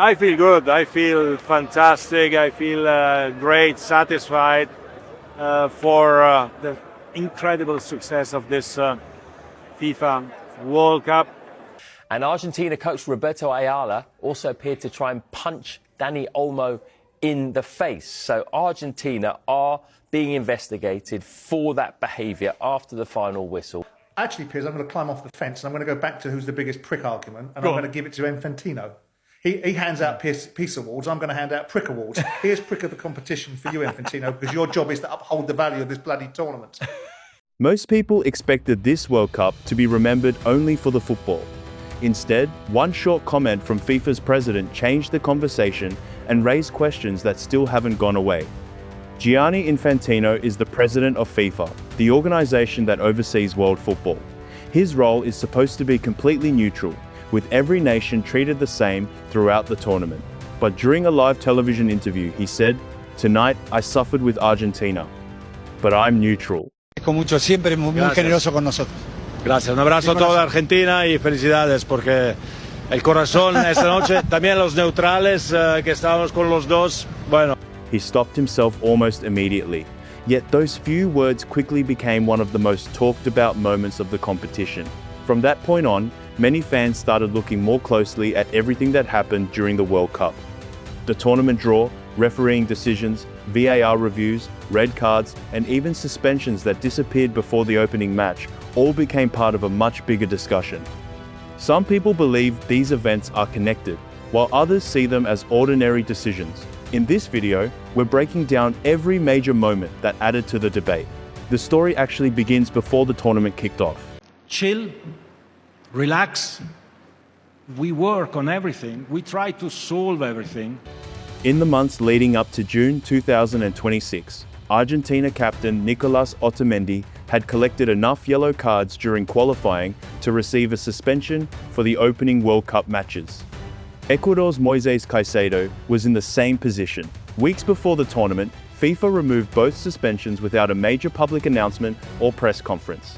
I feel good. I feel fantastic. I feel great, satisfied for the incredible success of this FIFA World Cup. And Argentina coach Roberto Ayala also appeared to try and punch Dani Olmo in the face. So Argentina are being investigated for that behaviour after the final whistle. Actually, Piers, I'm going to climb off the fence and I'm going to go back to who's the biggest prick argument, and I'm going to give it to Infantino. He hands out peace awards. I'm going to hand out prick awards. Here's prick of the competition for you, Infantino, because your job is to uphold the value of this bloody tournament. Most people expected this World Cup to be remembered only for the football. Instead, one short comment from FIFA's president changed the conversation and raised questions that still haven't gone away. Gianni Infantino is the president of FIFA, the organization that oversees world football. His role is supposed to be completely neutral, with every nation treated the same throughout the tournament. But during a live television interview, he said, "Tonight I suffered with Argentina, but I'm neutral." Con mucho siempre muy generoso con nosotros. Gracias, un abrazo a toda Argentina y felicidades porque el corazón esta noche, también los neutrales que estábamos con los dos, bueno. He stopped himself almost immediately. Yet those few words quickly became one of the most talked about moments of the competition. From that point on, many fans started looking more closely at everything that happened during the World Cup. The tournament draw, refereeing decisions, VAR reviews, red cards, and even suspensions that disappeared before the opening match all became part of a much bigger discussion. Some people believe these events are connected, while others see them as ordinary decisions. In this video, we're breaking down every major moment that added to the debate. The story actually begins before the tournament kicked off. Chill, relax, we work on everything, we try to solve everything. In the months leading up to June 2026, Argentina captain Nicolas Otamendi had collected enough yellow cards during qualifying to receive a suspension for the opening World Cup matches. Ecuador's Moises Caicedo was in the same position. Weeks before the tournament, FIFA removed both suspensions without a major public announcement or press conference.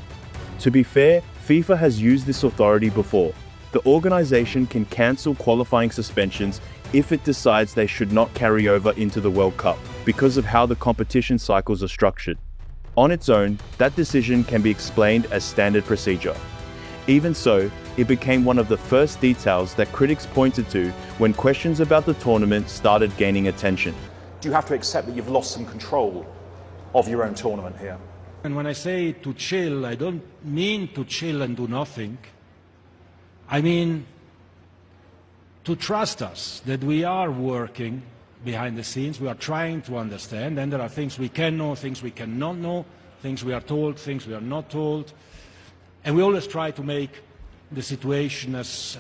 To be fair, FIFA has used this authority before. The organization can cancel qualifying suspensions if it decides they should not carry over into the World Cup because of how the competition cycles are structured. On its own, that decision can be explained as standard procedure. Even so, it became one of the first details that critics pointed to when questions about the tournament started gaining attention. Do you have to accept that you've lost some control of your own tournament here? And when I say to chill, I don't mean to chill and do nothing. I mean to trust us, that we are working behind the scenes, we are trying to understand, and there are things we can know, things we cannot know, things we are told, things we are not told. And we always try to make the situation as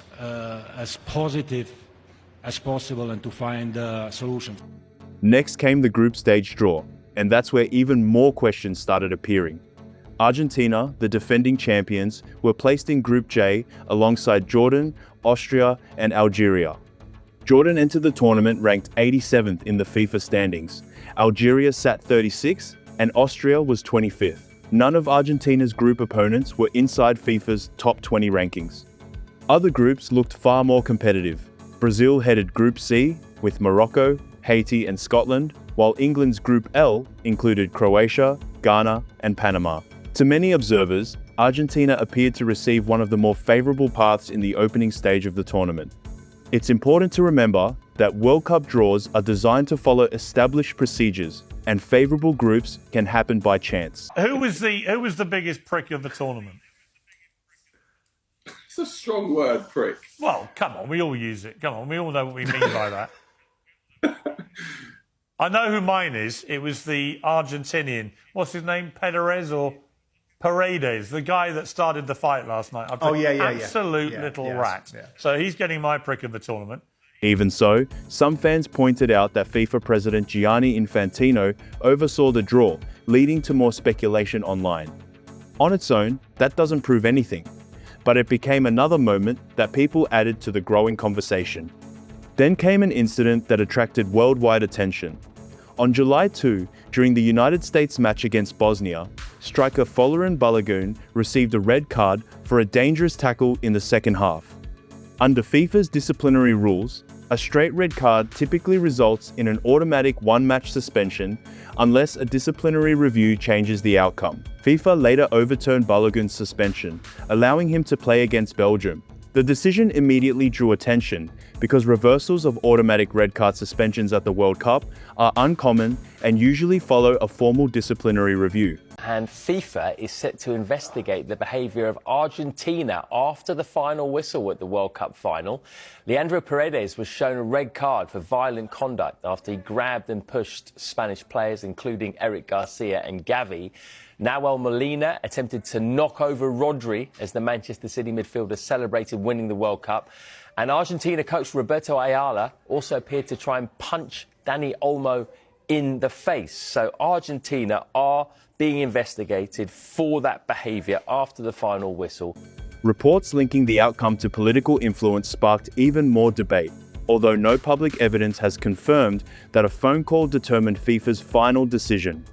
positive as possible and to find solutions. Next came the group stage draw, and that's where even more questions started appearing. Argentina, the defending champions, were placed in Group J alongside Jordan, Austria, and Algeria. Jordan entered the tournament ranked 87th in the FIFA standings. Algeria sat 36th, and Austria was 25th. None of Argentina's group opponents were inside FIFA's top 20 rankings. Other groups looked far more competitive. Brazil headed Group C with Morocco, Haiti, and Scotland, while England's Group L included Croatia, Ghana, and Panama. To many observers, Argentina appeared to receive one of the more favorable paths in the opening stage of the tournament. It's important to remember that World Cup draws are designed to follow established procedures, and favorable groups can happen by chance. Who was the biggest prick of the tournament? It's a strong word, prick. Well, come on, we all use it. Come on, we all know what we mean by that. I know who mine is. It was the Argentinian. What's his name? Paredes, the guy that started the fight last night. Absolute little rat. Yeah. So he's getting my prick of the tournament. Even so, some fans pointed out that FIFA President Gianni Infantino oversaw the draw, leading to more speculation online. On its own, that doesn't prove anything, but it became another moment that people added to the growing conversation. Then came an incident that attracted worldwide attention. On July 2, during the United States match against Bosnia, striker Folarin Balogun received a red card for a dangerous tackle in the second half. Under FIFA's disciplinary rules, A straight red card typically results in an automatic one-match suspension unless a disciplinary review changes the outcome. FIFA later overturned Balogun's suspension, allowing him to play against Belgium. The decision immediately drew attention because reversals of automatic red card suspensions at the World Cup are uncommon and usually follow a formal disciplinary review. And FIFA is set to investigate the behaviour of Argentina after the final whistle at the World Cup final. Leandro Paredes was shown a red card for violent conduct after he grabbed and pushed Spanish players, including Eric Garcia and Gavi. Nahuel Molina attempted to knock over Rodri as the Manchester City midfielder celebrated winning the World Cup. And Argentina coach Roberto Ayala also appeared to try and punch Dani Olmo in the face. So Argentina are being investigated for that behaviour after the final whistle. Reports linking the outcome to political influence sparked even more debate, although no public evidence has confirmed that a phone call determined FIFA's final decision.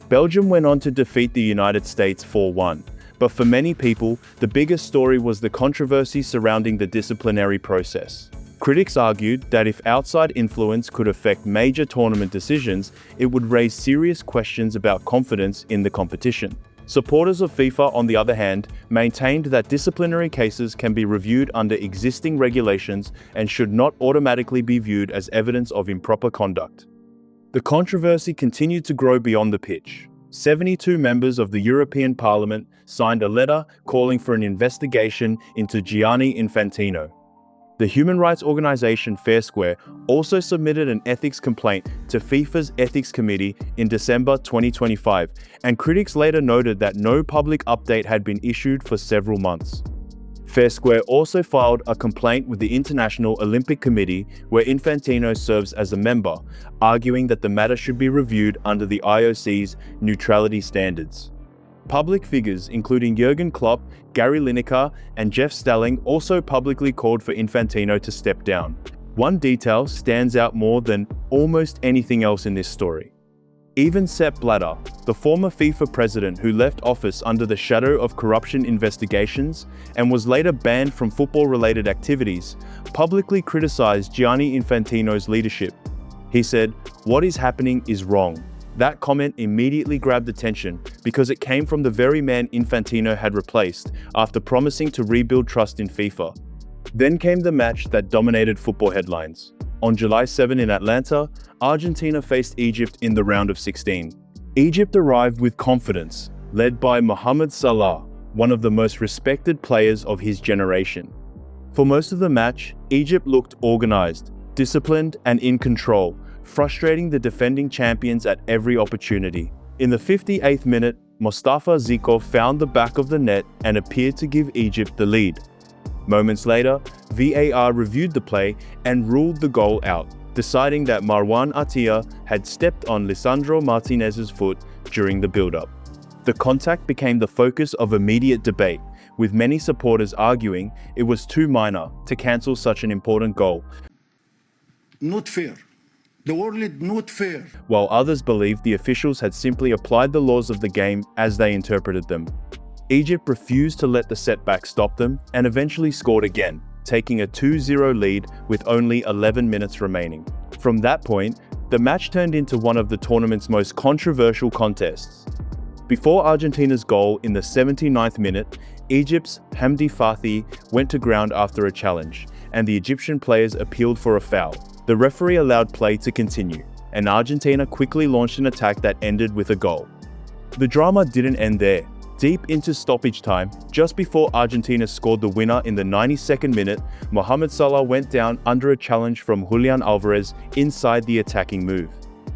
Belgium went on to defeat the United States 4-1, but for many people, the biggest story was the controversy surrounding the disciplinary process. Critics argued that if outside influence could affect major tournament decisions, it would raise serious questions about confidence in the competition. Supporters of FIFA, on the other hand, maintained that disciplinary cases can be reviewed under existing regulations and should not automatically be viewed as evidence of improper conduct. The controversy continued to grow beyond the pitch. 72 members of the European Parliament signed a letter calling for an investigation into Gianni Infantino. The human rights organization Fair Square also submitted an ethics complaint to FIFA's Ethics Committee in December 2025, and critics later noted that no public update had been issued for several months. Fair Square also filed a complaint with the International Olympic Committee, where Infantino serves as a member, arguing that the matter should be reviewed under the IOC's neutrality standards. Public figures including Jurgen Klopp, Gary Lineker, and Jeff Stelling also publicly called for Infantino to step down. One detail stands out more than almost anything else in this story. Even Sepp Blatter, the former FIFA president who left office under the shadow of corruption investigations and was later banned from football-related activities, publicly criticized Gianni Infantino's leadership. He said, "What is happening is wrong." That comment immediately grabbed attention because it came from the very man Infantino had replaced after promising to rebuild trust in FIFA. Then came the match that dominated football headlines. On July 7 in Atlanta, Argentina faced Egypt in the round of 16. Egypt arrived with confidence, led by Mohamed Salah, one of the most respected players of his generation. For most of the match, Egypt looked organized, disciplined, and in control, frustrating the defending champions at every opportunity. In the 58th minute, Mostafa Ziko found the back of the net and appeared to give Egypt the lead. Moments later, VAR reviewed the play and ruled the goal out, deciding that Marwan Atiyah had stepped on Lisandro Martinez's foot during the build-up. The contact became the focus of immediate debate, with many supporters arguing it was too minor to cancel such an important goal. Not fair. The world not fair. While others believed the officials had simply applied the laws of the game as they interpreted them. Egypt refused to let the setback stop them and eventually scored again, taking a 2-0 lead with only 11 minutes remaining. From that point, the match turned into one of the tournament's most controversial contests. Before Argentina's goal in the 79th minute, Egypt's Hamdi Fathi went to ground after a challenge, and the Egyptian players appealed for a foul. The referee allowed play to continue, and Argentina quickly launched an attack that ended with a goal. The drama didn't end there. Deep into stoppage time, just before Argentina scored the winner in the 92nd minute, Mohamed Salah went down under a challenge from Julian Alvarez inside the attacking move.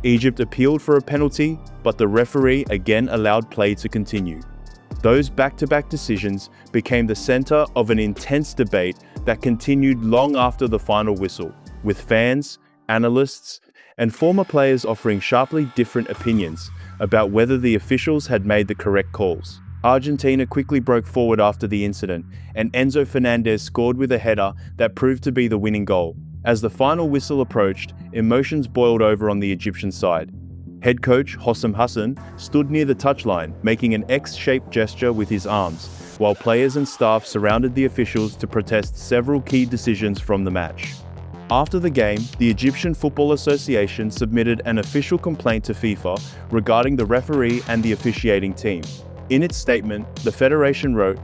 Egypt appealed for a penalty, but the referee again allowed play to continue. Those back-to-back decisions became the center of an intense debate that continued long after the final whistle, with fans, analysts, and former players offering sharply different opinions about whether the officials had made the correct calls. Argentina quickly broke forward after the incident, and Enzo Fernandez scored with a header that proved to be the winning goal. As the final whistle approached, emotions boiled over on the Egyptian side. Head coach Hossam Hassan stood near the touchline, making an X-shaped gesture with his arms, while players and staff surrounded the officials to protest several key decisions from the match. After the game, the Egyptian Football Association submitted an official complaint to FIFA regarding the referee and the officiating team. In its statement, the federation wrote,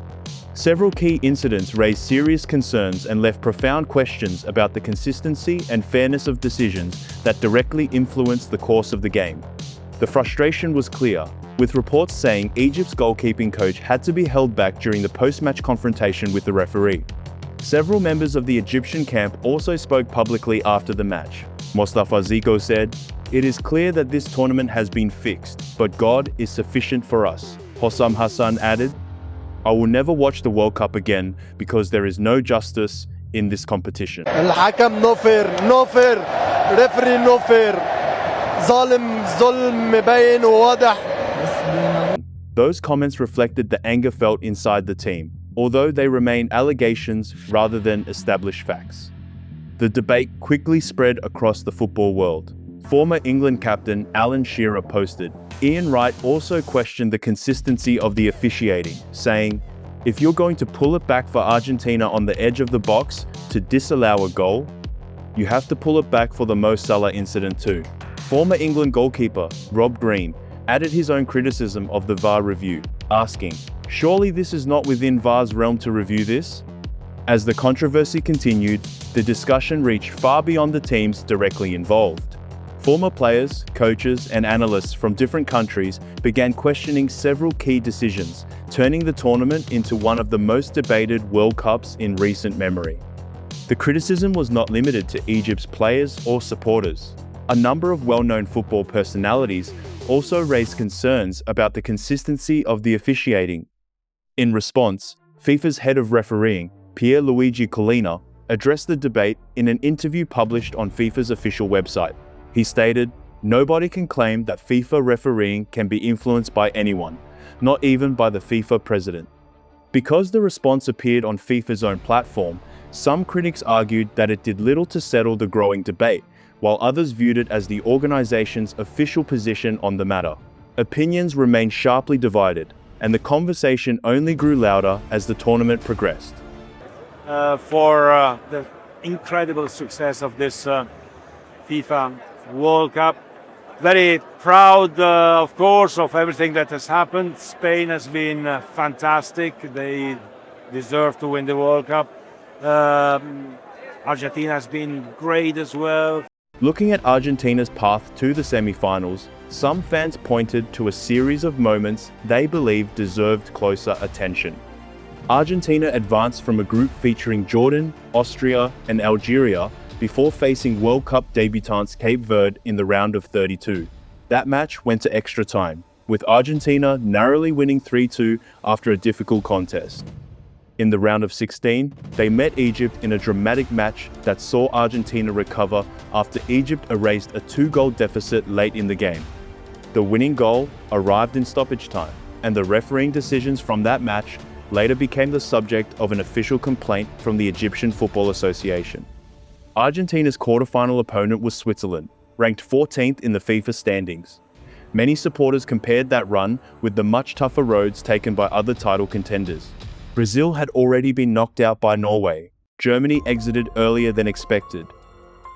"Several key incidents raised serious concerns and left profound questions about the consistency and fairness of decisions that directly influenced the course of the game." The frustration was clear, with reports saying Egypt's goalkeeping coach had to be held back during the post-match confrontation with the referee. Several members of the Egyptian camp also spoke publicly after the match. Mostafa Zico said, "It is clear that this tournament has been fixed, but God is sufficient for us." Hossam Hassan added, "I will never watch the World Cup again because there is no justice in this competition." الحكم no fair, no fair, referee no fair, ظالم ظلم مبين وواضح. Those comments reflected the anger felt inside the team, although they remain allegations rather than established facts. The debate quickly spread across the football world. Former England captain Alan Shearer posted, "Ian Wright also questioned the consistency of the officiating, saying, 'If you're going to pull it back for Argentina on the edge of the box to disallow a goal, you have to pull it back for the Mo Salah incident too.'" Former England goalkeeper Rob Green added his own criticism of the VAR review, asking, "Surely this is not within VAR's realm to review this?" As the controversy continued, the discussion reached far beyond the teams directly involved. Former players, coaches, and analysts from different countries began questioning several key decisions, turning the tournament into one of the most debated World Cups in recent memory. The criticism was not limited to Egypt's players or supporters. A number of well-known football personalities also raised concerns about the consistency of the officiating. In response, FIFA's head of refereeing, Pierluigi Collina, addressed the debate in an interview published on FIFA's official website. He stated, "Nobody can claim that FIFA refereeing can be influenced by anyone, not even by the FIFA president." Because the response appeared on FIFA's own platform, some critics argued that it did little to settle the growing debate, while others viewed it as the organization's official position on the matter. Opinions remained sharply divided, and the conversation only grew louder as the tournament progressed. For the incredible success of this FIFA World Cup. Very proud, of course, of everything that has happened. Spain has been fantastic. They deserve to win the World Cup. Argentina has been great as well. Looking at Argentina's path to the semi-finals, some fans pointed to a series of moments they believed deserved closer attention. Argentina advanced from a group featuring Jordan, Austria, and Algeria before facing World Cup debutants Cape Verde in the round of 32. That match went to extra time, with Argentina narrowly winning 3-2 after a difficult contest. In the round of 16, they met Egypt in a dramatic match that saw Argentina recover after Egypt erased a 2-goal deficit late in the game. The winning goal arrived in stoppage time, and the refereeing decisions from that match later became the subject of an official complaint from the Egyptian Football Association. Argentina's quarterfinal opponent was Switzerland, ranked 14th in the FIFA standings. Many supporters compared that run with the much tougher roads taken by other title contenders. Brazil had already been knocked out by Norway. Germany exited earlier than expected.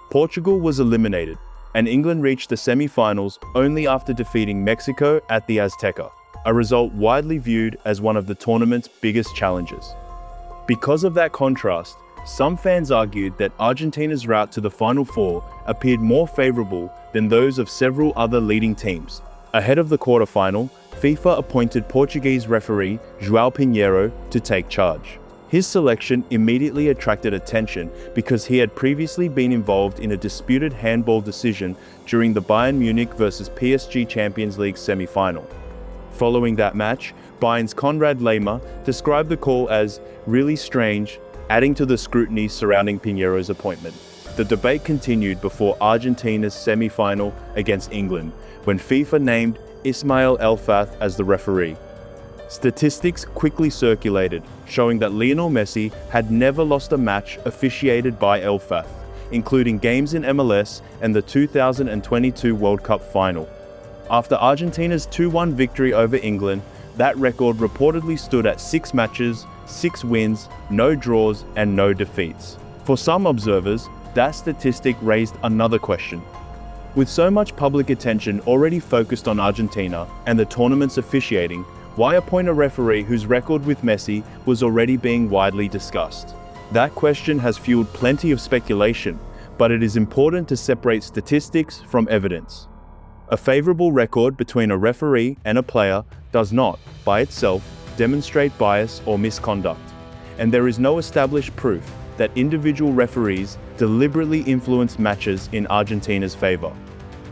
Portugal was eliminated, and England reached the semi-finals only after defeating Mexico at the Azteca, a result widely viewed as one of the tournament's biggest challenges. Because of that contrast, some fans argued that Argentina's route to the Final Four appeared more favourable than those of several other leading teams. Ahead of the quarterfinal, FIFA appointed Portuguese referee João Pinheiro to take charge. His selection immediately attracted attention because he had previously been involved in a disputed handball decision during the Bayern Munich vs PSG Champions League semi-final. Following that match, Bayern's Konrad Laimer described the call as really strange, adding to the scrutiny surrounding Pinheiro's appointment. The debate continued before Argentina's semi-final against England, when FIFA named Ismail Elfath as the referee. Statistics quickly circulated, showing that Lionel Messi had never lost a match officiated by Elfath, including games in MLS and the 2022 World Cup final. After Argentina's 2-1 victory over England, that record reportedly stood at 6 matches, 6 wins, no draws, and no defeats. For some observers, that statistic raised another question. With so much public attention already focused on Argentina and the tournament's officiating, why appoint a referee whose record with Messi was already being widely discussed? That question has fueled plenty of speculation, but it is important to separate statistics from evidence. A favorable record between a referee and a player does not, by itself, demonstrate bias or misconduct, and there is no established proof that individual referees deliberately influence matches in Argentina's favor.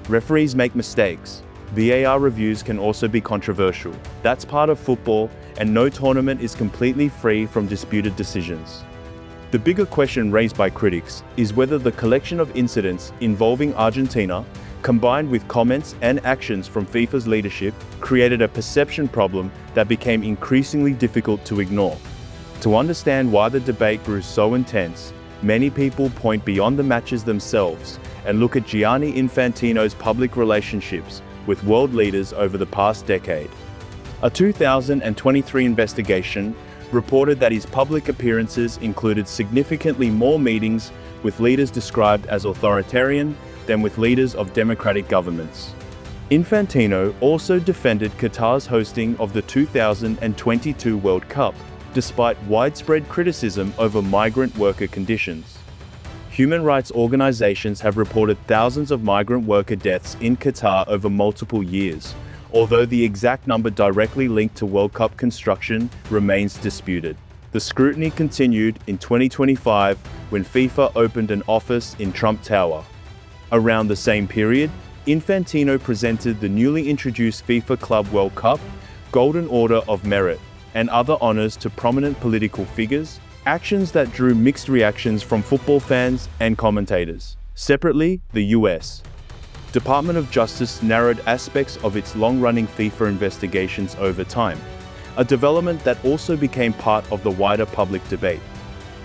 Referees make mistakes. VAR reviews can also be controversial. That's part of football, and no tournament is completely free from disputed decisions. The bigger question raised by critics is whether the collection of incidents involving Argentina, combined with comments and actions from FIFA's leadership, created a perception problem that became increasingly difficult to ignore. To understand why the debate grew so intense, many people point beyond the matches themselves and look at Gianni Infantino's public relationships with world leaders over the past decade. A 2023 investigation reported that his public appearances included significantly more meetings with leaders described as authoritarian than with leaders of democratic governments. Infantino also defended Qatar's hosting of the 2022 World Cup, despite widespread criticism over migrant worker conditions. Human rights organizations have reported thousands of migrant worker deaths in Qatar over multiple years, although the exact number directly linked to World Cup construction remains disputed. The scrutiny continued in 2025 when FIFA opened an office in Trump Tower. Around the same period, Infantino presented the newly introduced FIFA Club World Cup, Golden Order of Merit, and other honors to prominent political figures, actions that drew mixed reactions from football fans and commentators. Separately, the US Department of Justice narrowed aspects of its long-running FIFA investigations over time, a development that also became part of the wider public debate.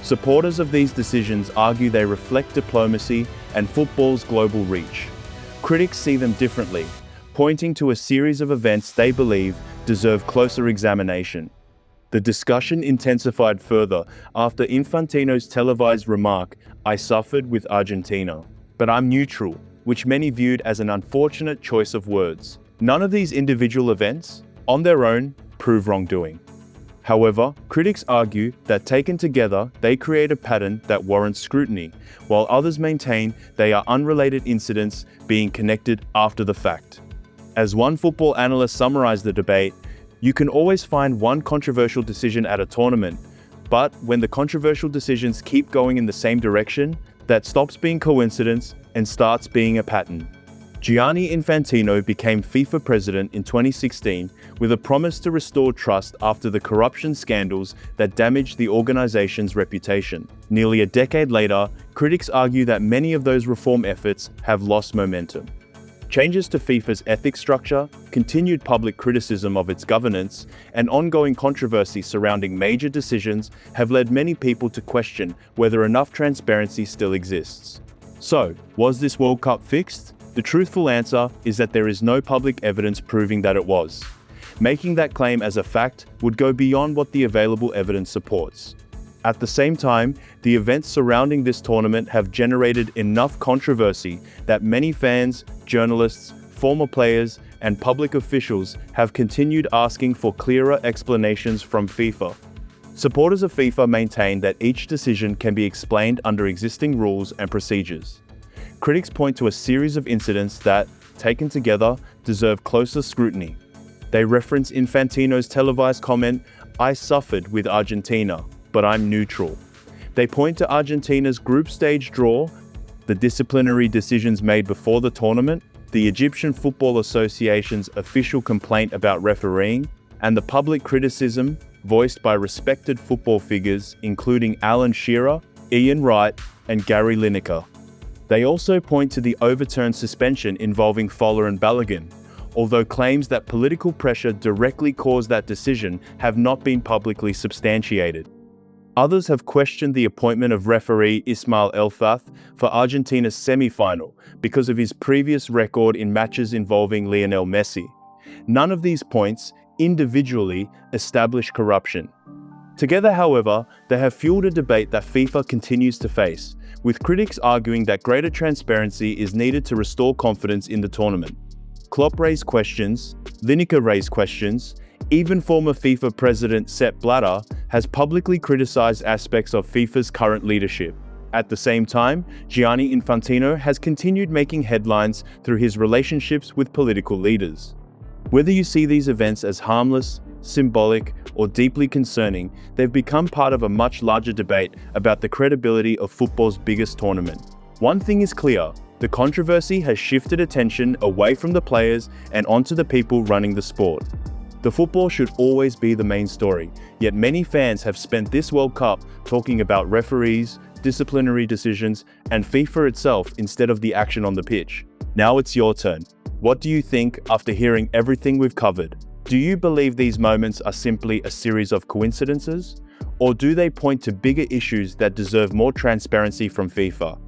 Supporters of these decisions argue they reflect diplomacy and football's global reach. Critics see them differently, pointing to a series of events they believe deserve closer examination. The discussion intensified further after Infantino's televised remark, "I suffered with Argentina, but I'm neutral," which many viewed as an unfortunate choice of words. None of these individual events, on their own, prove wrongdoing. However, critics argue that taken together, they create a pattern that warrants scrutiny, while others maintain they are unrelated incidents being connected after the fact. As one football analyst summarized the debate, "You can always find one controversial decision at a tournament, but when the controversial decisions keep going in the same direction, that stops being coincidence and starts being a pattern." Gianni Infantino became FIFA president in 2016 with a promise to restore trust after the corruption scandals that damaged the organization's reputation. Nearly a decade later, critics argue that many of those reform efforts have lost momentum. Changes to FIFA's ethics structure, continued public criticism of its governance, and ongoing controversy surrounding major decisions have led many people to question whether enough transparency still exists. So, was this World Cup fixed? The truthful answer is that there is no public evidence proving that it was. Making that claim as a fact would go beyond what the available evidence supports. At the same time, the events surrounding this tournament have generated enough controversy that many fans, journalists, former players, and public officials have continued asking for clearer explanations from FIFA. Supporters of FIFA maintain that each decision can be explained under existing rules and procedures. Critics point to a series of incidents that, taken together, deserve closer scrutiny. They reference Infantino's televised comment, "I suffered with Argentina, but I'm neutral." They point to Argentina's group stage draw, the disciplinary decisions made before the tournament, the Egyptian Football Association's official complaint about refereeing, and the public criticism voiced by respected football figures including Alan Shearer, Ian Wright, and Gary Lineker. They also point to the overturned suspension involving Fowler and Balogun, although claims that political pressure directly caused that decision have not been publicly substantiated. Others have questioned the appointment of referee Ismail Elfath for Argentina's semi-final because of his previous record in matches involving Lionel Messi. None of these points, individually, establish corruption. Together, however, they have fueled a debate that FIFA continues to face, with critics arguing that greater transparency is needed to restore confidence in the tournament. Klopp raised questions, Lineker raised questions, even former FIFA president Sepp Blatter has publicly criticized aspects of FIFA's current leadership. At the same time, Gianni Infantino has continued making headlines through his relationships with political leaders. Whether you see these events as harmless, symbolic, or deeply concerning, they've become part of a much larger debate about the credibility of football's biggest tournament. One thing is clear, the controversy has shifted attention away from the players and onto the people running the sport. The football should always be the main story, yet many fans have spent this World Cup talking about referees, disciplinary decisions, and FIFA itself instead of the action on the pitch. Now it's your turn. What do you think after hearing everything we've covered? Do you believe these moments are simply a series of coincidences? Or do they point to bigger issues that deserve more transparency from FIFA?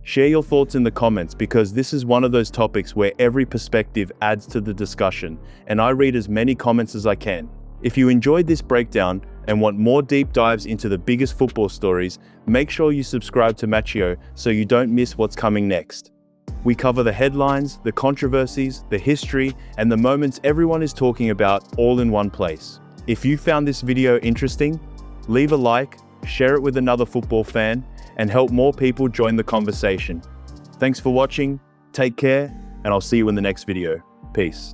Share your thoughts in the comments, because this is one of those topics where every perspective adds to the discussion, and I read as many comments as I can. If you enjoyed this breakdown and want more deep dives into the biggest football stories, make sure you subscribe to Machio so you don't miss what's coming next. We cover the headlines, the controversies, the history, and the moments everyone is talking about all in one place. If you found this video interesting, leave a like, share it with another football fan, and help more people join the conversation. Thanks for watching, take care, and I'll see you in the next video. Peace.